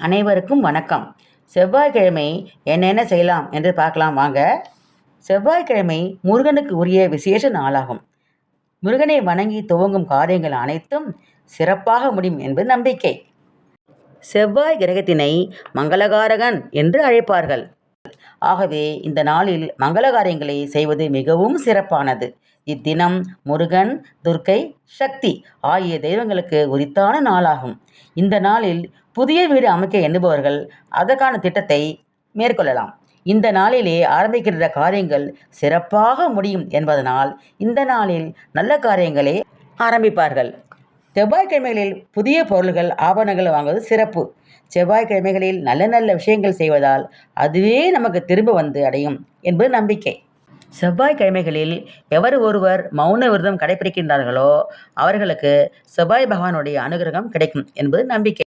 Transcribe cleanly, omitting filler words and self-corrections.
அனைவருக்கும் வணக்கம். செவ்வாய்க்கிழமை என்னென்ன செய்யலாம் என்று பார்க்கலாம் வாங்க. செவ்வாய்க்கிழமை முருகனுக்கு உரிய விசேஷ நாளாகும். முருகனை வணங்கி துவங்கும் காரியங்கள் அனைத்தும் சிறப்பாக முடியும் என்பது நம்பிக்கை. செவ்வாய் கிரகத்தினை மங்களகாரகன் என்று அழைப்பார்கள். ஆகவே இந்த நாளில் மங்கள காரியங்களை செய்வது மிகவும் சிறப்பானது. இத்தினம் முருகன், துர்க்கை, சக்தி ஆகிய தெய்வங்களுக்கு உரித்தான நாளாகும். இந்த நாளில் புதிய வீடு அமைக்க எண்ணுபவர்கள் அதற்கான திட்டத்தை மேற்கொள்ளலாம். இந்த நாளிலே ஆரம்பிக்கின்ற காரியங்கள் சிறப்பாக முடியும் என்பதனால் இந்த நாளில் நல்ல காரியங்களை ஆரம்பிப்பார்கள். செவ்வாய்க்கிழமைகளில் புதிய பொருள்கள், ஆபரணங்கள் வாங்குவது சிறப்பு. செவ்வாய்க்கிழமைகளில் நல்ல நல்ல விஷயங்கள் செய்வதால் அதுவே நமக்கு திரும்ப வந்து அடையும் என்பது நம்பிக்கை. செவ்வாய்க்கிழமைகளில் எவர் ஒருவர் மௌன விரதம் கடைபிடிக்கின்றார்களோ அவர்களுக்கு செவ்வாய் பகவானுடைய அனுகிரகம் கிடைக்கும் என்பது நம்பிக்கை.